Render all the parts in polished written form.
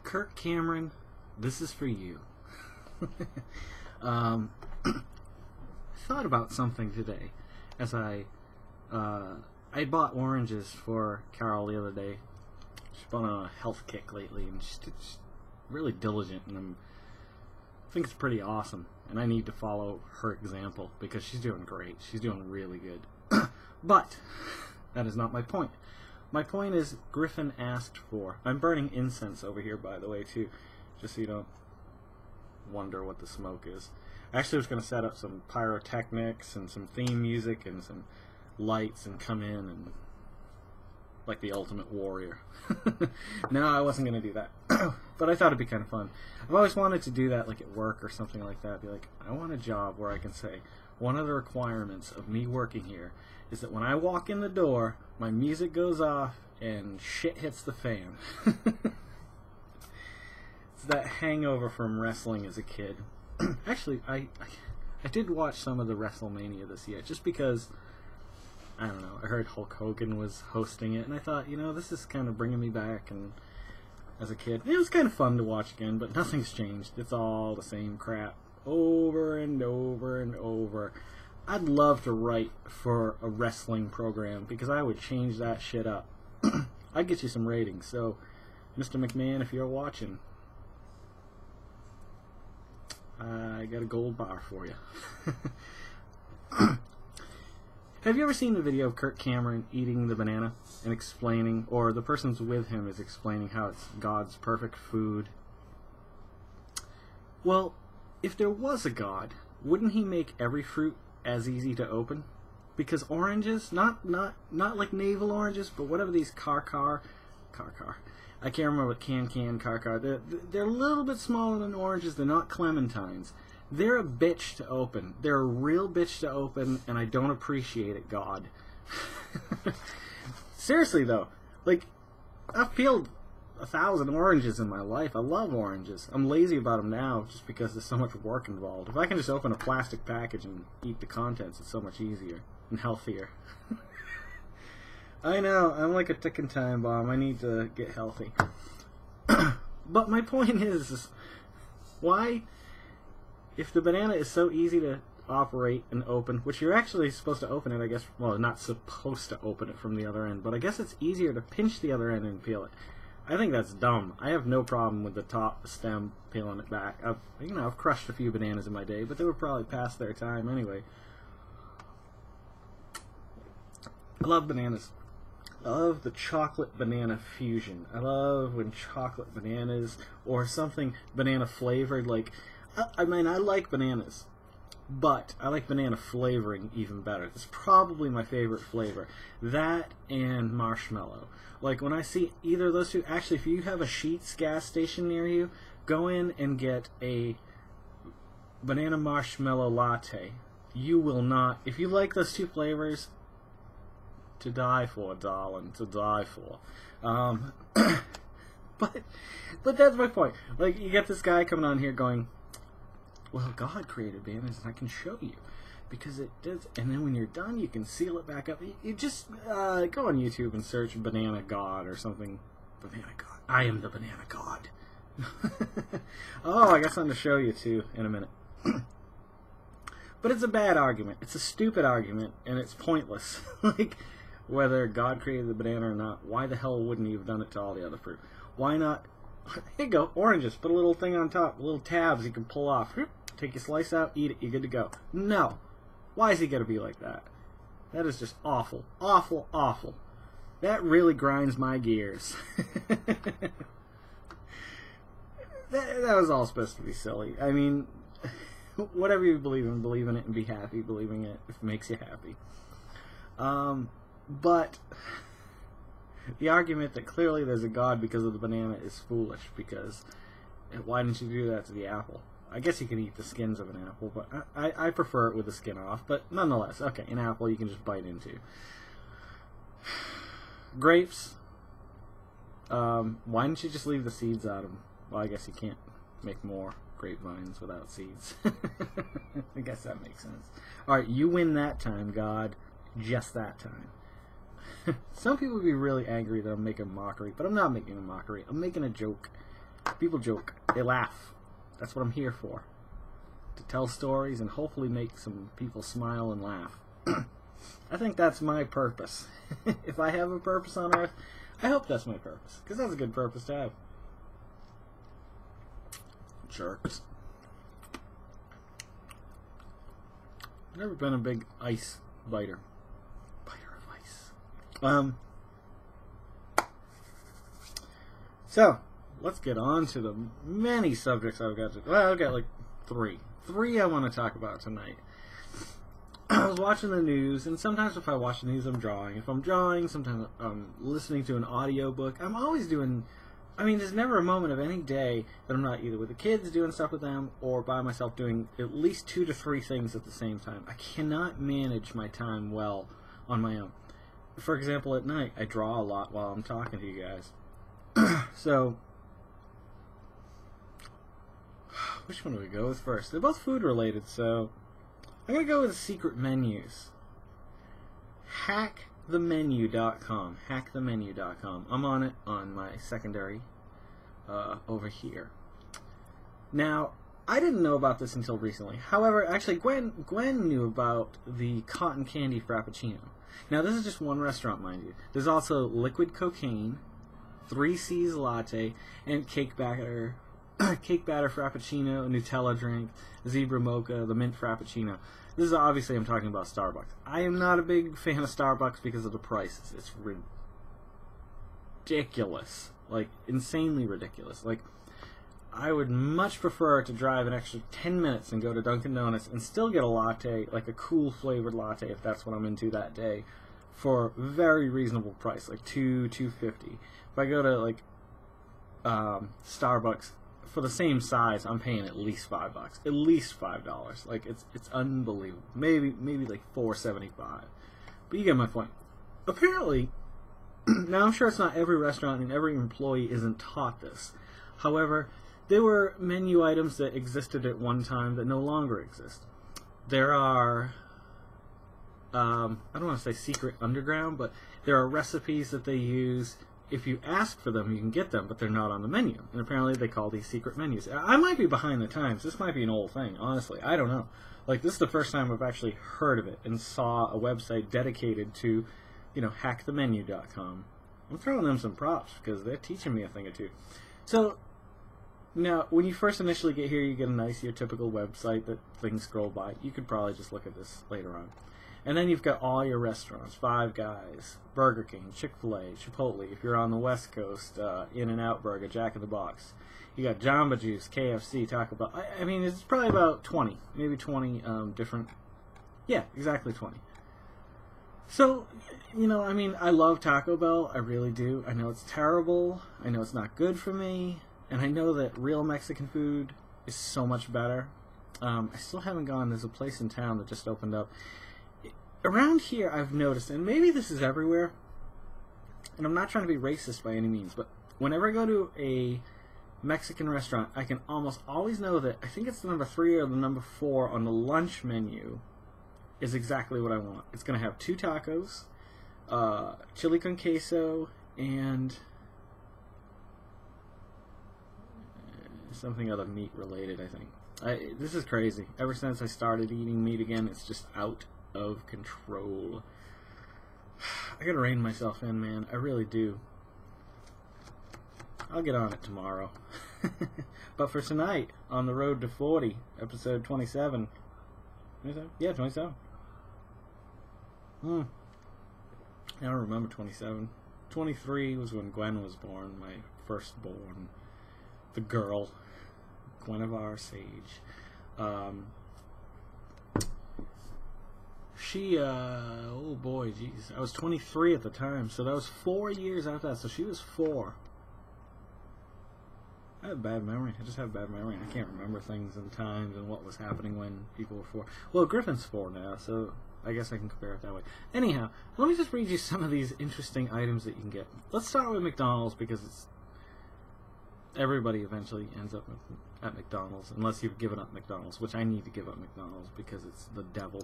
Kirk Cameron, this is for you. Thought about something today as I bought oranges for Carol the other day. She's been on a health kick lately, and she's really diligent, and I think it's pretty awesome. And I need to follow her example because she's doing great. She's doing really good. But that is not my point. My point is, Griffin asked for... I'm burning incense over here, by the way, too, just so you don't wonder what the smoke is. I actually was going to set up some pyrotechnics and some theme music and some lights and come in and... like the Ultimate Warrior. No, I wasn't going to do that. But I thought it'd be kind of fun. I've always wanted to do that, like at work or something like that. Be like, I want a job where I can say, one of the requirements of me working here is that when I walk in the door, my music goes off and shit hits the fan. It's that hangover from wrestling as a kid. Actually, I did watch some of the WrestleMania this year, just because, I don't know, I heard Hulk Hogan was hosting it, and I thought, you know, this is kind of bringing me back, and as a kid, it was kind of fun to watch again, but nothing's changed. It's all the same crap, over and over and over. I'd love to write for a wrestling program, because I would change that shit up. I'd get you some ratings, so, Mr. McMahon, if you're watching, I got a gold bar for you. Have you ever seen the video of Kirk Cameron eating the banana and explaining, or the person's with him is explaining how it's God's perfect food? Well, if there was a God, wouldn't he make every fruit as easy to open? Because oranges, not like navel oranges, but whatever these car. I can't remember what car. They're a little bit smaller than oranges. They're not clementines. They're a bitch to open. They're a real bitch to open, and I don't appreciate it, God. Seriously, though. Like, I've peeled 1,000 oranges in my life. I love oranges. I'm lazy about them now just because there's so much work involved. If I can just open a plastic package and eat the contents, it's so much easier and healthier. I know, I'm like a ticking time bomb. I need to get healthy. But my point is, why... if the banana is so easy to operate and open, which you're actually supposed to open it, I guess, well, not supposed to open it from the other end, but I guess it's easier to pinch the other end and peel it. I think that's dumb. I have no problem with the top stem peeling it back. I've crushed a few bananas in my day, but they were probably past their time anyway. I love bananas. I love the chocolate banana fusion. I love when chocolate bananas or something banana flavored, like, I mean, I like bananas, but I like banana flavoring even better. It's probably my favorite flavor. That and marshmallow. Like, when I see either of those two, actually, if you have a Sheetz gas station near you, go in and get a banana marshmallow latte. You will not, if you like those two flavors, to die for, darling, to die for. But that's my point. Like, you get this guy coming on here going, well, God created bananas, and I can show you. Because it does, and then when you're done, you can seal it back up. You just go on YouTube and search Banana God or something. Banana God. I am the Banana God. Oh, I got something to show you, too, in a minute. But it's a bad argument. It's a stupid argument, and it's pointless. Like, whether God created the banana or not, why the hell wouldn't he have done it to all the other fruit? Why not? Here you go, oranges. Put a little thing on top, little tabs you can pull off. Take your slice out, eat it, you're good to go. No. Why is he going to be like that? That is just awful. Awful, awful. That really grinds my gears. that was all supposed to be silly. I mean, whatever you believe in it and be happy believing it if it makes you happy. But the argument that clearly there's a God because of the banana is foolish, because why didn't you do that to the apple? I guess you can eat the skins of an apple, but I prefer it with the skin off. But nonetheless, okay, an apple you can just bite into. Grapes, why didn't you just leave the seeds out of them? Well, I guess you can't make more grapevines without seeds. I guess that makes sense. Alright, you win that time, God. Just that time. Some people would be really angry that I'm making a mockery, but I'm not making a mockery. I'm making a joke. People joke. They laugh. That's what I'm here for. To tell stories and hopefully make some people smile and laugh. I think that's my purpose. If I have a purpose on Earth, I hope that's my purpose. Because that's a good purpose to have. Jerks. I've never been a big ice biter. Biter of ice. So, let's get on to the many subjects I've got to... Well, I've got like three. Three I want to talk about tonight. I was watching the news, and sometimes if I watch the news, I'm drawing. If I'm drawing, sometimes I'm listening to an audiobook. I'm always doing... I mean, there's never a moment of any day that I'm not either with the kids, doing stuff with them, or by myself doing at least 2 to 3 things at the same time. I cannot manage my time well on my own. For example, at night, I draw a lot while I'm talking to you guys. So, which one do we go with first? They're both food related, so I'm going to go with secret menus. Hackthemenu.com. Hackthemenu.com. I'm on it on my secondary over here. Now, I didn't know about this until recently. However, actually, Gwen knew about the cotton candy frappuccino. Now, this is just one restaurant, mind you. There's also liquid cocaine, 3 C's latte, and cake batter frappuccino, Nutella drink, zebra mocha, the mint frappuccino. This is obviously, I'm talking about Starbucks. I am not a big fan of Starbucks because of the prices. It's ridiculous. Like, insanely ridiculous. Like, I would much prefer to drive an extra 10 minutes and go to Dunkin' Donuts and still get a latte, like a cool flavored latte if that's what I'm into that day, for very reasonable price, like $2.50. If I go to like Starbucks for the same size, I'm paying at least $5, at least $5. Like it's unbelievable. Maybe like $4.75. But you get my point. Apparently, now I'm sure it's not every restaurant and every employee isn't taught this. However, there were menu items that existed at one time that no longer exist. There are, I don't want to say secret underground, but there are recipes that they use. If you ask for them, you can get them, but they're not on the menu. And apparently they call these secret menus. I might be behind the times. This might be an old thing, honestly. I don't know. Like, this is the first time I've actually heard of it and saw a website dedicated to, hackthemenu.com. I'm throwing them some props because they're teaching me a thing or two. So, now, when you first initially get here, you get a nice, your typical website that things scroll by. You could probably just look at this later on. And then you've got all your restaurants, Five Guys, Burger King, Chick-fil-A, Chipotle. If you're on the West Coast, In-N-Out Burger, Jack in the Box. You got Jamba Juice, KFC, Taco Bell. I mean, it's probably about 20, maybe 20 different. Yeah, exactly 20. So, I mean, I love Taco Bell. I really do. I know it's terrible. I know it's not good for me. And I know that real Mexican food is so much better. I still haven't gone. There's a place in town that just opened up. Around here, I've noticed, and maybe this is everywhere, and I'm not trying to be racist by any means, but whenever I go to a Mexican restaurant, I can almost always know that I think it's the number 3 or the number 4 on the lunch menu is exactly what I want. It's going to have 2 tacos, chili con queso, and something other meat related, I think. This is crazy. Ever since I started eating meat again, it's just out of control. I gotta rein myself in, man. I really do. I'll get on it tomorrow. But for tonight, on the road to 40, episode 27. 27? Yeah, 27. I don't remember 27. 23 was when Gwen was born, my firstborn. The girl. Guinevere Sage. She, oh boy, jeez. I was 23 at the time, so that was 4 years after that. So she was 4. I have bad memory. I just have bad memory. I can't remember things and times and what was happening when people were 4. Well, Griffin's 4 now, so I guess I can compare it that way. Anyhow, let me just read you some of these interesting items that you can get. Let's start with McDonald's because it's everybody eventually ends up at McDonald's, unless you've given up McDonald's, which I need to give up McDonald's because it's the devil.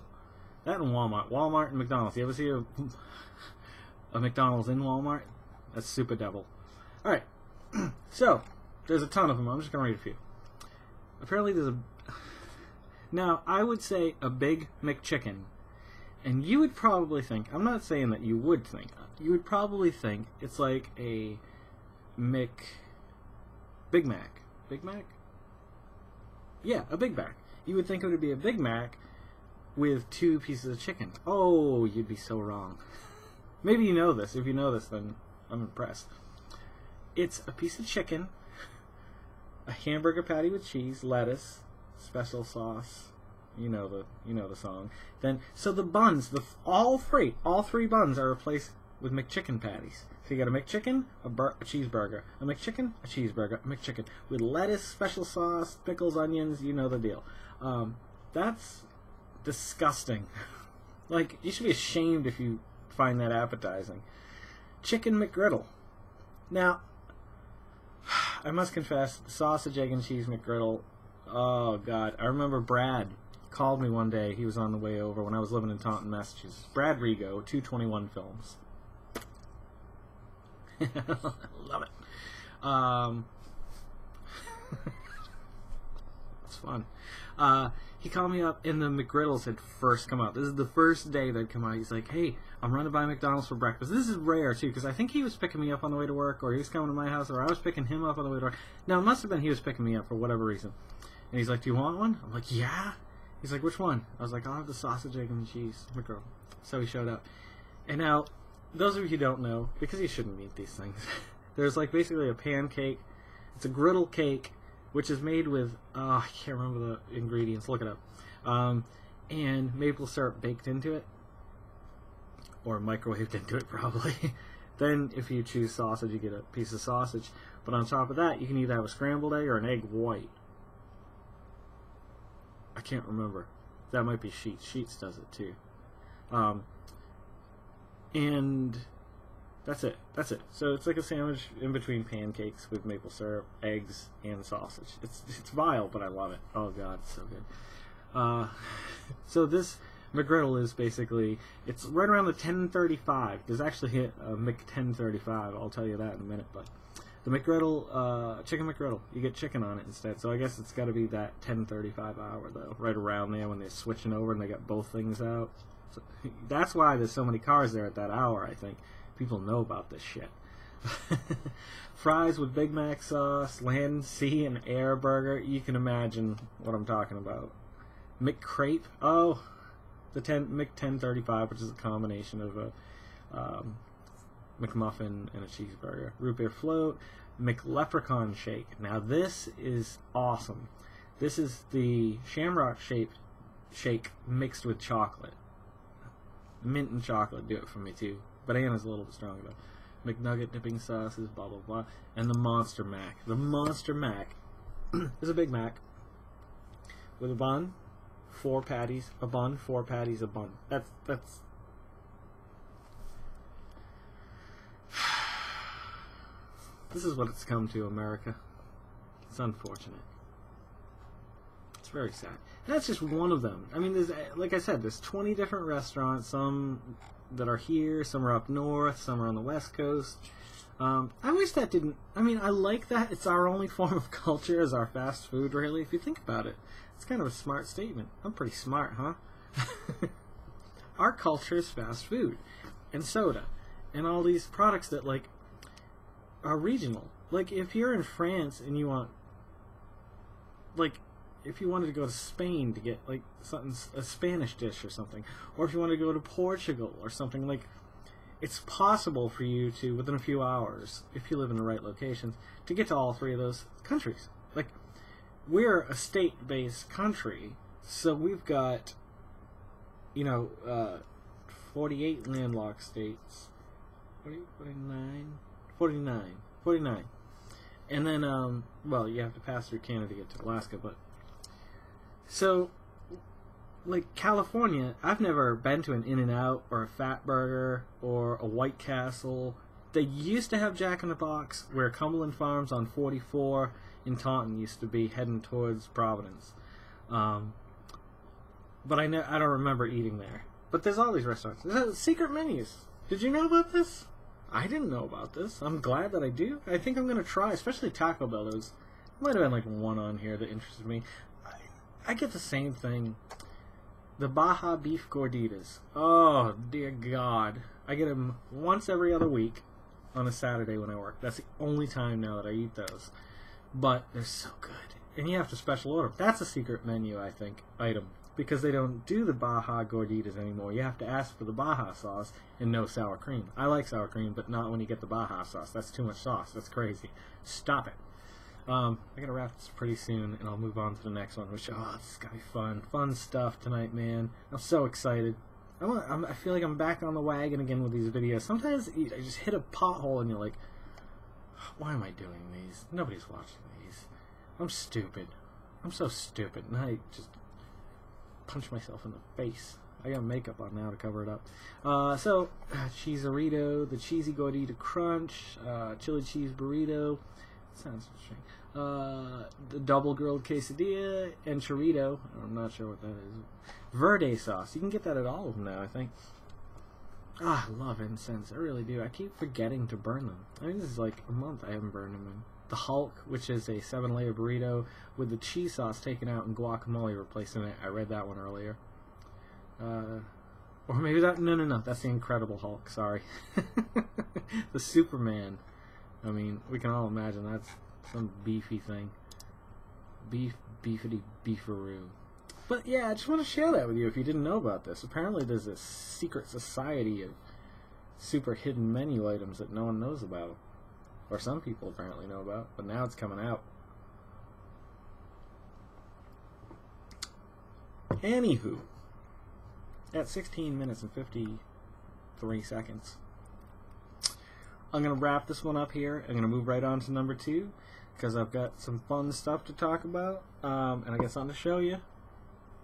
That and Walmart. Walmart and McDonald's. You ever see a McDonald's in Walmart? That's super devil. Alright. So, There's a ton of them. I'm just going to read a few. Apparently there's a... Now, I would say a Big McChicken. And you would probably think... I'm not saying that you would think. You would probably think it's like a Big Mac. Big Mac? Yeah, a Big Mac. You would think it would be a Big Mac with 2 pieces of chicken. Oh, you'd be so wrong. Maybe you know this. If you know this, then I'm impressed. It's a piece of chicken, a hamburger patty with cheese, lettuce, special sauce. You know the song. Then so the buns, all three buns are replaced with McChicken patties. So you got a McChicken, a cheeseburger, a McChicken, a cheeseburger, a McChicken with lettuce, special sauce, pickles, onions. You know the deal. That's disgusting. Like, you should be ashamed if you find that appetizing. Chicken McGriddle. Now, I must confess, sausage, egg, and cheese McGriddle. Oh God, I remember Brad called me one day. He was on the way over when I was living in Taunton, Massachusetts. Brad Rigo, 221 Films. Love it. It's fun. He called me up, and the McGriddles had first come out. This is the first day they'd come out. He's like, "Hey, I'm running by McDonald's for breakfast." This is rare, too, because I think he was picking me up on the way to work, or he was coming to my house, or I was picking him up on the way to work. Now, it must have been he was picking me up for whatever reason. And he's like, "Do you want one?" I'm like, "Yeah." He's like, "Which one?" I was like, "I'll have the sausage, egg, and cheese McGriddle." So he showed up. And now, those of you who don't know, because you shouldn't eat these things, there's like basically a pancake. It's a griddle cake, which is made with, I can't remember the ingredients, look it up, and maple syrup baked into it, or microwaved into it probably. Then if you choose sausage, you get a piece of sausage, but on top of that, you can either have a scrambled egg or an egg white. I can't remember. That might be Sheets. Sheets does it too. And that's it. That's it. So it's like a sandwich in between pancakes with maple syrup, eggs, and sausage. It's vile, but I love it. Oh God, it's so good. So this McGriddle is basically, it's right around the 1035. There's actually a Mc1035. I'll tell you that in a minute. But the McGriddle, chicken McGriddle, you get chicken on it instead. So I guess it's got to be that 10:35 hour though, right around there when they're switching over and they got both things out. So that's why there's so many cars there at that hour. I think people know about this shit. Fries with Big Mac sauce, land, sea, and air burger. You can imagine what I'm talking about. McCrape. Oh, the Mc1035, which is a combination of a McMuffin and a cheeseburger. Root beer float. McLeprechaun shake. Now this is awesome. This is the Shamrock shake mixed with chocolate. Mint and chocolate do it for me too. Banana's a little bit stronger though. McNugget dipping sauces, blah blah blah. And the Monster Mac. The Monster Mac is a Big Mac with a bun, 4 patties, a bun, 4 patties, a bun. That's this is what it's come to, America. It's unfortunate. It's very sad. And that's just one of them. I mean, there's, like I said, there's 20 different restaurants. Some that are here, some are up north, some are on the West Coast. I wish that didn't... I mean, I like that it's our only form of culture is our fast food, really, if you think about it. It's kind of a smart statement. I'm pretty smart, huh? Our culture is fast food and soda and all these products that, like, are regional. Like, if you're in France and you want... Like, if you wanted to go to Spain to get, like, something, a Spanish dish or something, or if you want to go to Portugal or something, like, it's possible for you to, within a few hours, if you live in the right locations, to get to all 3 of those countries. Like, we're a state-based country, so we've got, 48 landlocked states. 49. And then, well, you have to pass through Canada to get to Alaska, but... So, like, California, I've never been to an In-N-Out or a Fat Burger or a White Castle. They used to have Jack in the Box, where Cumberland Farms on 44 in Taunton used to be heading towards Providence. But I don't remember eating there. But there's all these restaurants. There's secret menus. Did you know about this? I didn't know about this. I'm glad that I do. I think I'm going to try, especially Taco Bell. There might have been like one on here that interested me. I get the same thing. The Baja Beef Gorditas. Oh, dear God. I get them once every other week on a Saturday when I work. That's the only time now that I eat those. But they're so good. And you have to special order. That's a secret menu, I think, item. Because they don't do the Baja Gorditas anymore. You have to ask for the Baja sauce and no sour cream. I like sour cream, but not when you get the Baja sauce. That's too much sauce. That's crazy. Stop it. I gotta wrap this pretty soon, and I'll move on to the next one, which, oh, this is gonna be fun. Fun stuff tonight, man. I'm so excited. I feel like I'm back on the wagon again with these videos. Sometimes I just hit a pothole, and you're like, why am I doing these? Nobody's watching these. I'm stupid. I'm so stupid, and I just punch myself in the face. I got makeup on now to cover it up. Cheese-a-rito, the Cheesy Gordita Crunch, chili cheese burrito. Sounds interesting. The double grilled quesadilla and chorito. I'm not sure what that is. Verde sauce. You can get that at all of them now, I think. I love incense. I really do. I keep forgetting to burn them. I think this is like a month I haven't burned them in. The Hulk, which is a 7-layer burrito with the cheese sauce taken out and guacamole replaced in it. I read that one earlier. Or maybe that... No. That's the Incredible Hulk. Sorry. The Superman. I mean, we can all imagine that's some beefy thing. Beefity beefaroo. But yeah, I just want to share that with you if you didn't know about this. Apparently there's this secret society of super hidden menu items that no one knows about. Or some people apparently know about, but now it's coming out. Anywho, at 16 minutes and 53 seconds, I'm going to wrap this one up here. I'm going to move right on to number 2 because I've got some fun stuff to talk about, and I got something to show you,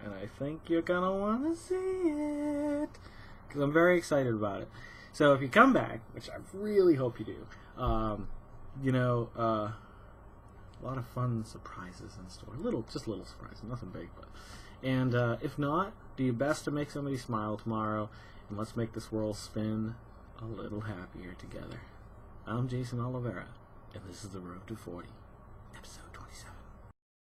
and I think you're going to want to see it because I'm very excited about it. So if you come back, which I really hope you do, a lot of fun surprises in store. Just little surprises, nothing big. And if not, do your best to make somebody smile tomorrow, and let's make this world spin a little happier together. I'm Jason Oliveira, and this is The Road to 40, episode